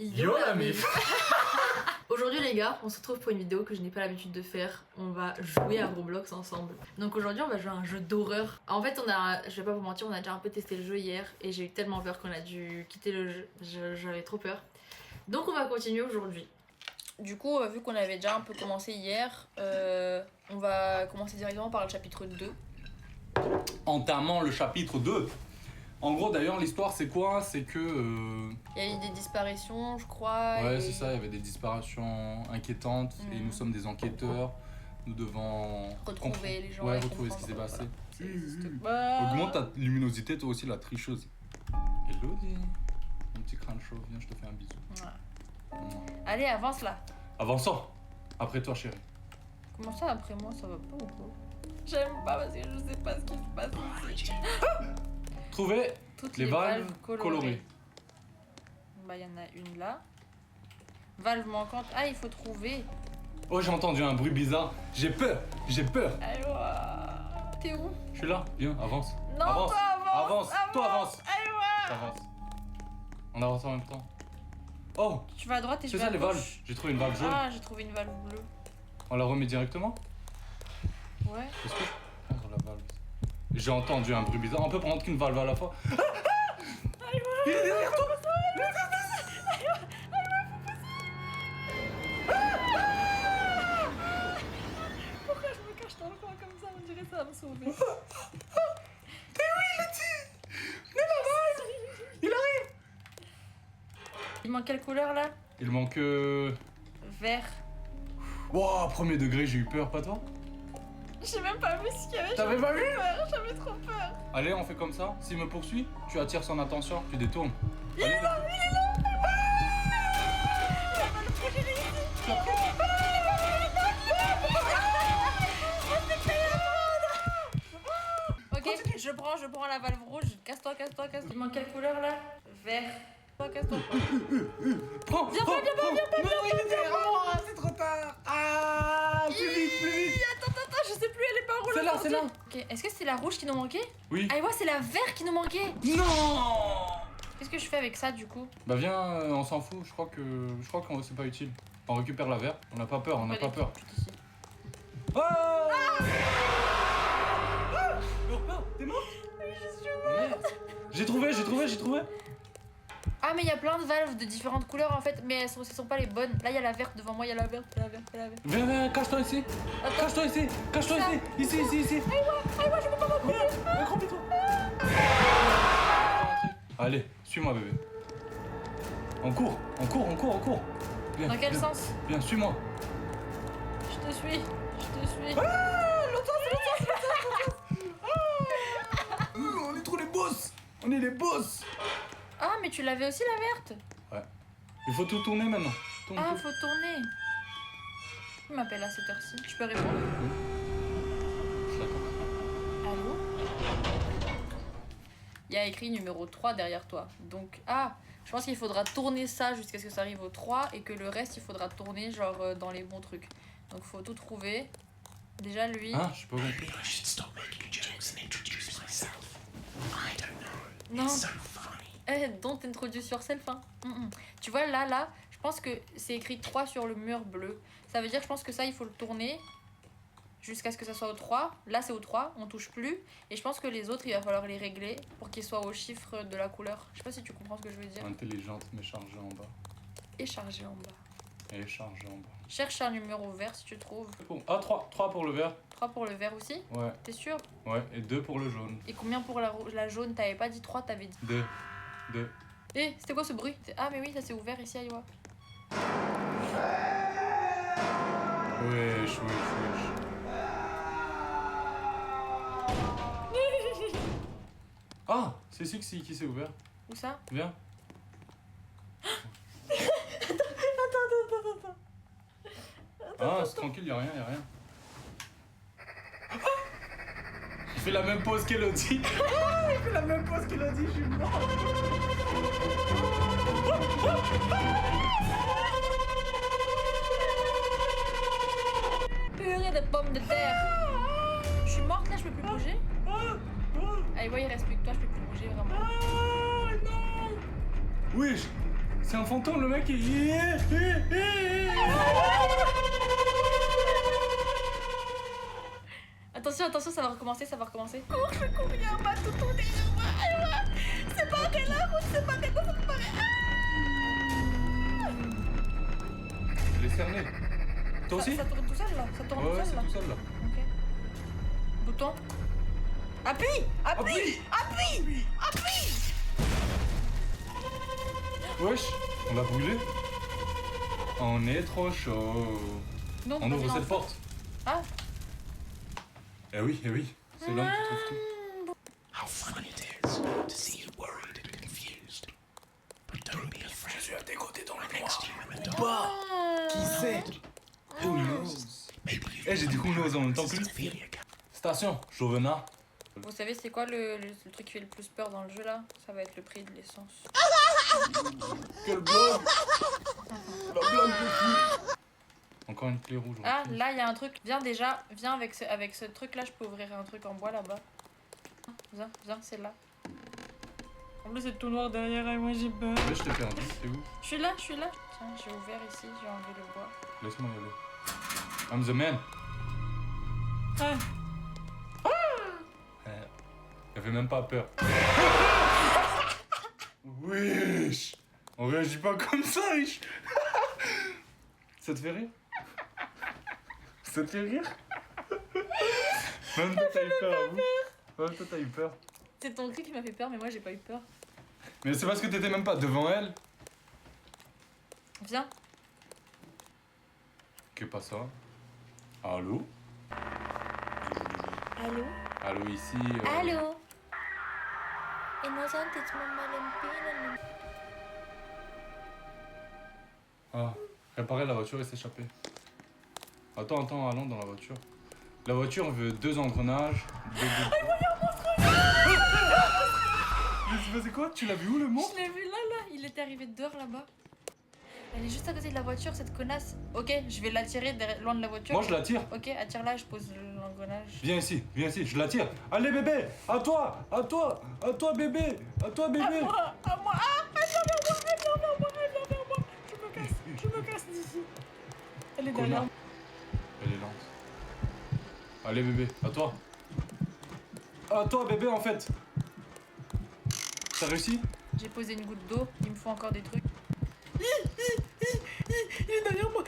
Yo la mif. Aujourd'hui les gars, on se retrouve pour une vidéo que je n'ai pas l'habitude de faire. On va jouer à Roblox ensemble. Donc aujourd'hui on va jouer à un jeu d'horreur. En fait je vais pas vous mentir, on a déjà un peu testé le jeu hier et j'ai eu tellement peur qu'on a dû quitter le jeu. J'avais trop peur. Donc on va continuer aujourd'hui. Du coup, vu qu'on avait déjà un peu commencé hier, on va commencer directement par le chapitre 2. Entamant le chapitre 2. En gros, d'ailleurs, l'histoire, c'est quoi? C'est que... Il y a eu des disparitions, je crois. Ouais, c'est ça, il y avait des disparitions inquiétantes et nous sommes des enquêteurs. Nous devons... retrouver les gens. Ouais, retrouver ce qui s'est passé. Voilà. Augmente ta luminosité, toi aussi, la tricheuse. Hello, mon petit crâne chauve, viens, je te fais un bisou. Ouais. Allez, avance là. Avançons. Après toi, chérie. Comment ça, après moi, ça va pas ou quoi? J'aime pas parce que je sais pas ce qui se passe ici. Trouver toutes les valves colorées. Bah, il y en a une là. Valve manquante. Ah, il faut trouver. Oh, j'ai entendu un bruit bizarre. J'ai peur, j'ai peur. Aïwa. T'es où? Je suis là, viens, avance. Non, avance. toi avance. Toi avance. Aïwa. Avance. On avance en même temps. Oh, Tu vas à droite et je c'est vais ça à les gauche. valves. J'ai trouvé une valve jaune. Ah, j'ai trouvé une valve bleue. On la remet directement? Ouais. Est-ce que je peux prendre la valve? J'ai entendu un bruit bizarre. On peut prendre qu'une valve à la fois. Il est derrière toi. Pourquoi je me cache dans le coin comme ça? On dirait ça va me sauver. T'es où, il est dit? Mais la valve. Il arrive. Il manque quelle couleur là? Il manque... Vert. Wow, premier degré, j'ai eu peur, pas toi? J'ai même pas vu ce qu'il y avait. T'avais pas vu? J'avais trop peur. Allez, on fait comme ça. S'il me poursuit, tu attires son attention, tu détournes. Il est là, il est là. Il va le projet réussi. Ok, je prends la valve rouge. Casse-toi. Il manque quelle couleur là? Vert. Casse-toi. Prends, Viens prends, pas. Non, il est derrière moi, c'est trop tard. Ah, plus vite. Attends, je sais plus, elle est pas rouge. C'est là. Ok, est-ce que c'est la rouge qui nous manquait? Oui. Ah, ouais, c'est la vert qui nous manquait. Non. Qu'est-ce que je fais avec ça du coup? Bah viens, on s'en fout, je crois que c'est pas utile. On récupère la verre, on n'a pas peur, Ici. Oh T'es mort? Oui, je suis morte. J'ai trouvé. Ah, mais il y a plein de valves de différentes couleurs en fait, mais ce sont pas les bonnes. Là, il y a la verte devant moi, il y a la verte. Viens, cache-toi ici. Ici. Aïe, je peux pas m'approcher. Accroupis-toi. Allez, suis-moi bébé. On court. Viens, Dans quel viens. sens? Viens, suis-moi. Je te suis. L'autre sens. On est trop les boss. On est les boss. Ah, mais tu l'avais aussi la verte? Ouais. Il faut tout tourner maintenant. Tourne Ah, tout. faut tourner. Qui m'appelle à cette heure-ci? Tu peux répondre? D'accord. Allô? Il y a écrit numéro 3 derrière toi. Donc, je pense qu'il faudra tourner ça jusqu'à ce que ça arrive au 3 et que le reste, il faudra tourner genre dans les bons trucs. Donc, faut tout trouver. Déjà, lui... Ah, je sais pas compris. I should stop making jokes and introduce myself. I don't know. Non. It's so funny. Don't introduce yourself, hein. Tu vois, là, je pense que c'est écrit 3 sur le mur bleu. Ça veut dire, je pense que ça, il faut le tourner jusqu'à ce que ça soit au 3. Là, c'est au 3, on touche plus. Et je pense que les autres, il va falloir les régler pour qu'ils soient au chiffre de la couleur. Je sais pas si tu comprends ce que je veux dire. Intelligente mais chargée en bas. Et chargé en bas. Et chargée en bas. Cherche un numéro vert si tu trouves. Ah, 3 pour le vert. 3 pour le vert aussi. Ouais. T'es sûr? Ouais, et 2 pour le jaune. Et combien pour la jaune? T'avais pas dit 3, t'avais dit... 2. Eh, c'était quoi ce bruit? Ah, mais oui, ça c'est ouvert ici, Aïwa. Wesh. Ah, c'est Sixi qui s'est ouvert. Où ça? Viens. Attends. Ah, c'est tranquille, y'a rien. Il fait la même pose qu'Elodie. Je suis mort. Purée de pommes de terre. Je suis morte là, je peux plus bouger. Allez, ouais, il reste plus que toi, je peux plus bouger vraiment. Oui, C'est un fantôme, le mec il... Attention, attention, ça va recommencer, ça va recommencer. Je l'ai cerné. Toi aussi? Ça tourne tout seul là, ça tourne Ouais, tout c'est seul là. tout seul là. Ok. Bouton. Appuie. Appuie. Appuie. Appuie. Wesh, on l'a brûlé. On est trop chaud. Donc, On vas-y, ouvre lance. cette porte. Ah. Eh oui, c'est l'homme qui trouve tout. How fun it is to see you worried and confused. But don't be afraid. Je suis à tes côtés dans le noir. Qui c'est? Who knows? Eh, j'ai dit who knows en même temps que lui. Station, Jovenat. Vous savez c'est quoi le truc qui fait le plus peur dans le jeu là? Ça va être le prix de l'essence. Quelle blague! La blague de fou! Encore une clé rouge. Ah là il y a un truc. Viens déjà, viens avec ce truc là, je peux ouvrir un truc en bois là-bas. Viens, c'est là. En plus c'est tout noir derrière et moi j'ai peur. Ouais, je t'ai perdu, t'es où? Je suis là. Tiens, j'ai ouvert ici, j'ai enlevé le bois. Laisse-moi y aller. I'm the man. Ah. Elle fait même pas peur. Wesh! On réagit pas comme ça, wesh! Ça te fait rire? Ça te fait rire? Même toi t'as eu peur, vous? Même toi t'as eu peur. C'est ton cri qui m'a fait peur mais moi j'ai pas eu peur. Mais c'est parce que t'étais même pas devant elle. Viens. Qu'est-ce pas ça? Allô? Allô? Allô, ici. Allô? Innocent, mamma. Ah, réparer la voiture et s'échapper. Attends, allons dans la voiture. La voiture veut 2 engrenages. Mais c'est passé quoi? Tu l'as vu où le monstre? Je l'ai vu là, il était arrivé dehors là-bas. Elle est juste à côté de la voiture, cette connasse. Ok, je vais l'attirer loin de la voiture. Moi je la tire. Ok, attire-la, je pose l'engrenage. Viens ici, je la tire. Allez bébé, à toi bébé, à toi bébé. À moi, ah, elle vient vers moi. Je me casse d'ici. Elle est derrière Connard. moi. Elle est lente. Allez bébé, à toi. À toi bébé en fait. T'as réussi? J'ai posé une goutte d'eau, il me faut encore des trucs. Il est derrière moi.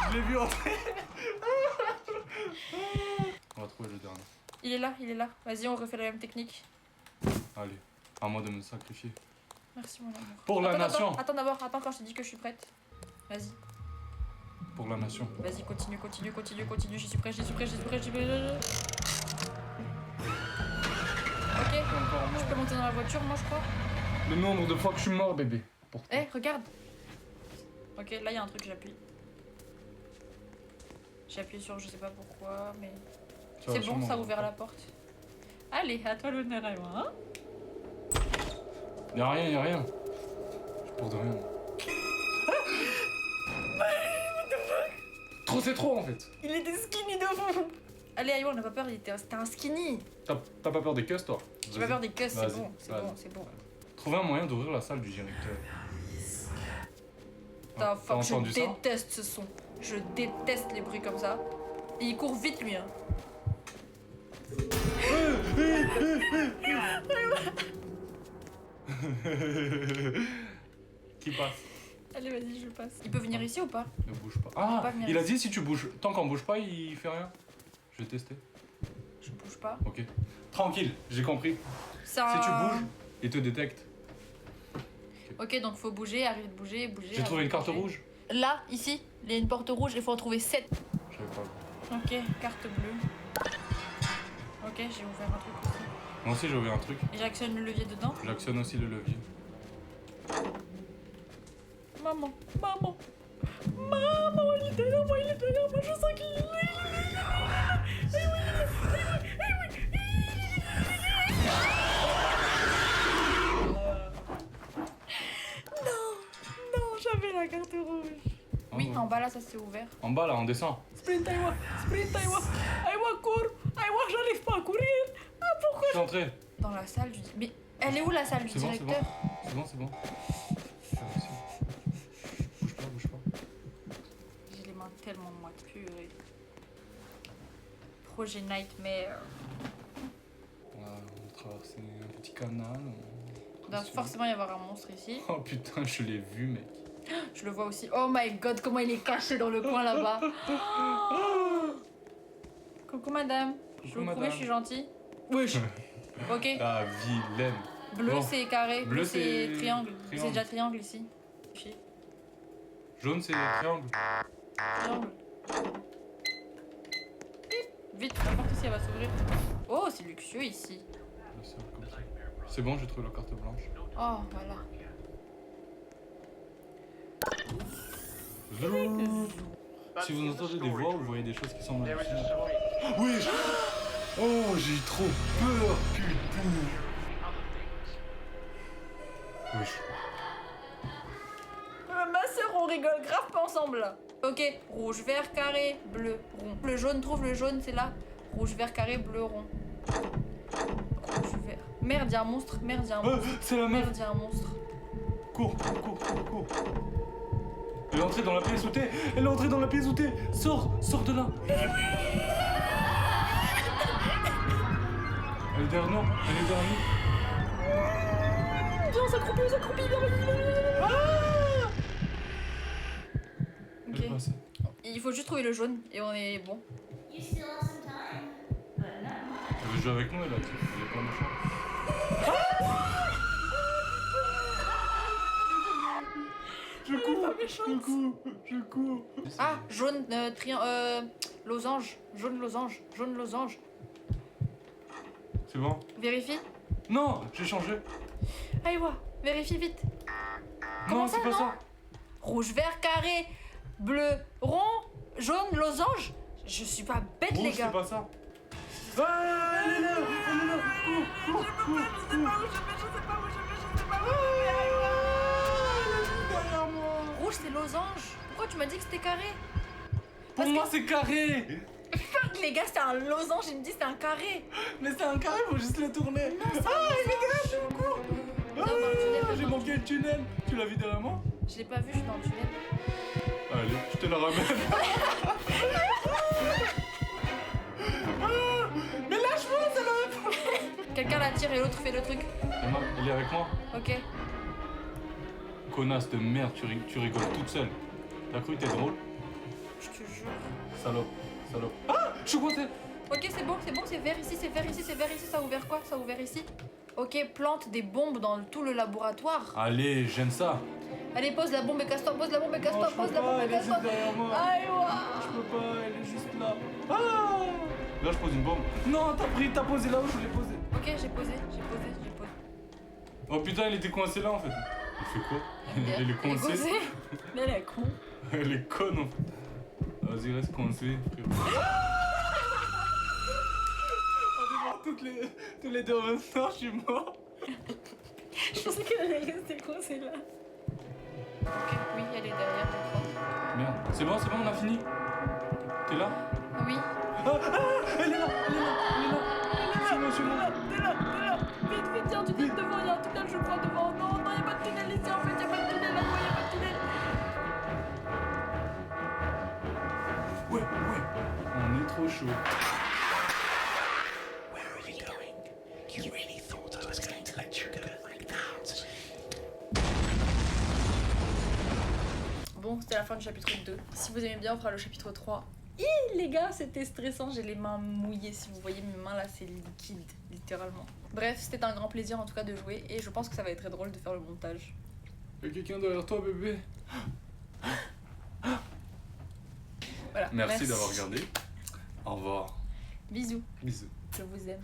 Je l'ai vu entrer. On va trouver le dernier. Il est là. Vas-y, on refait la même technique. Allez, à moi de me sacrifier. Merci mon amour. Pour la nation. Attends d'abord, quand je te dis que je suis prête. Vas-y. Pour la nation. Vas-y, continue. J'y suis prêt. Ok, je peux monter dans la voiture, moi je crois. Le nombre de fois que je suis mort bébé. Pour toi. Eh, regarde. Ok, là il y a un truc, j'appuie. J'ai appuyé sur je sais pas pourquoi, mais... Ça va C'est bon, sûrement ça a ouvert la porte. Allez, à toi l'honneur et moi, hein. Y'a rien. Je porte rien. Trop c'est trop en fait. Il était skinny de fou. Allez, Aïwa, on n'a pas peur, c'était un skinny. T'as pas peur des cusses toi? J'ai pas peur des cusses, c'est Vas-y, bon, vas-y. c'est bon. Trouver un moyen d'ouvrir la salle du directeur. T'as T'as entendu je ça? déteste ce son. Je déteste les bruits comme ça. Et il court vite lui, hein. Qui passe? Allez, vas-y, je passe. Il peut venir ici ou pas? Ne bouge pas. Ah, pas venir il a ici. dit si tu bouges. Tant qu'on bouge pas, il fait rien. Je vais tester. Je bouge pas. Ok. Tranquille, j'ai compris. Ça... Si tu bouges, il te détecte. Ok, donc faut bouger, arrêter de bouger. J'ai trouvé une carte rouge. Là, ici, il y a une porte rouge, il faut en trouver 7. Je savais pas. Ok, carte bleue. Ok, j'ai ouvert un truc aussi. Moi aussi j'ai ouvert un truc. Et j'actionne le levier dedans. J'actionne aussi le levier. Maman, il est derrière moi, je sens qu'il est là, Non, j'avais la carte rouge. Ah, Oui, ouais. en bas là, ça s'est ouvert. En bas là, on descend. Sprint, Aïwa, cours. Aïwa, j'arrive pas à courir. Ah, pourquoi Je suis entré. Dans la salle du... Mais elle est où la salle du C'est bon, c'est bon. directeur? C'est bon, c'est bon. Je fais aussi. Bouge pas, bouge pas. J'ai les mains tellement moites, purée. Projet Nightmare. On va traverser un petit canal. Il doit forcément y avoir un monstre ici. Oh putain, je l'ai vu, mec. Je le vois aussi. Oh my god, comment il est caché dans le coin là-bas. Coucou madame. Je vous promets, je suis gentille. Wesh. Ok. Ah, vilaine. Bleu Bon. c'est carré, bleu Bleu, c'est c'est triangle. C'est triangle. déjà triangle ici. Chier. Jaune, c'est triangle. Triangle. Vite, la porte ici elle va s'ouvrir. Oh, c'est luxueux ici. Comme ça. C'est bon, j'ai trouvé la carte blanche. Oh, voilà. Si vous entendez des voix, vous voyez des choses qui semblent hallucinantes. Oui. Oh, j'ai trop peur, putain. Oui. Ma soeur, on rigole grave pas ensemble là. Ok, rouge, vert, carré, bleu, rond. Le jaune, trouve le jaune, c'est là. Rouge, vert, carré, bleu, rond. Rouge, vert. Merde, y'a un monstre. Merde, y'a un monstre. C'est la meuf. Merde, y'a un monstre. Cours, cours, cours, cours, cours. Elle est entrée dans la pièce où t'es. Elle est entrée dans la pièce où t'es. Sors, sors de là. Elle est derrière nous. Elle est derrière nous. Viens, on s'accroupit, Elle est Ok. passée. Il faut juste trouver le jaune et on est bon. Elle veut jouer avec nous, elle a dit. Elle est pas méchante. Je cours. Ah, jaune, losange. Jaune, losange. Jaune, losange. C'est bon? Vérifie. Non, j'ai changé. Allez, voir. Vérifie vite. Non, ça, c'est pas non ça. Rouge, vert, carré, bleu, rond, jaune, losange. Je suis pas bête, les Rouge, gars. c'est pas ça. Ah, elle est là, cours, cours, cours, cours. Derrière moi. Rouge, c'est losange. Pourquoi tu m'as dit que c'était carré? Pour moi, c'est carré. Les gars, c'est un losange, il me dit c'est un carré. Mais c'est un carré, faut juste le tourner. Non, c'est un losange. Viens dans le tunnel, J'ai manqué le tunnel. Tu l'as vu derrière moi? Je l'ai pas vu, je suis dans le tunnel. Allez, je te la ramène. Mais lâche-moi, c'est là. Quelqu'un la tire et l'autre fait le truc. Emma, elle est avec moi. Ok. Connasse de merde, tu rigoles toute seule. T'as cru que t'es drôle? Je te jure. Salope, salope. Ah, je suis coincé. Ok, c'est bon, c'est vert ici, c'est vert ici, c'est vert ici. Ça a ouvert quoi? Ça a ouvert ici. Ok, plante des bombes dans tout le laboratoire. Allez, j'aime ça. Allez, pose la bombe et casse-toi, pose la bombe et casse-toi, je pose peux la pas, bombe et elle est casse-toi. juste derrière moi. Aïe, ouah. Je peux pas, elle est juste là. Ah, là, je pose une bombe. Non, t'as posé là où je l'ai posé. Ok, j'ai posé. Oh putain, elle était coincée là en fait. Elle fait quoi? Elle est coincée. Mais elle est con. Elle est conne en fait. Vas-y, reste coincée, frérot. On est morts tous les deux en même temps, je suis mort. Je pensais qu'elle allait rester coincée là. Ok, oui, elle est derrière, je crois. Merde, c'est bon, on a fini. T'es là? Oui. Elle est là. Suis-moi. T'es là. Vite, y'a un tunnel devant, y'a un tunnel, je crois, devant. Non, y'a pas de tunnel ici, en fait, y'a pas de tunnel là-bas, y'a pas de tunnel. Ouais. On est trop chaud. Where are you going? You really thought I was going to let you go like that? Bon, c'était la fin du chapitre 2. Si vous aimez bien, on fera le chapitre 3. Les gars, c'était stressant, j'ai les mains mouillées. Si vous voyez mes mains là, c'est liquide, littéralement. Bref, c'était un grand plaisir en tout cas de jouer et je pense que ça va être très drôle de faire le montage. Y'a quelqu'un derrière toi, bébé? Voilà. Merci d'avoir regardé. Au revoir. Bisous, Bisous. je vous aime.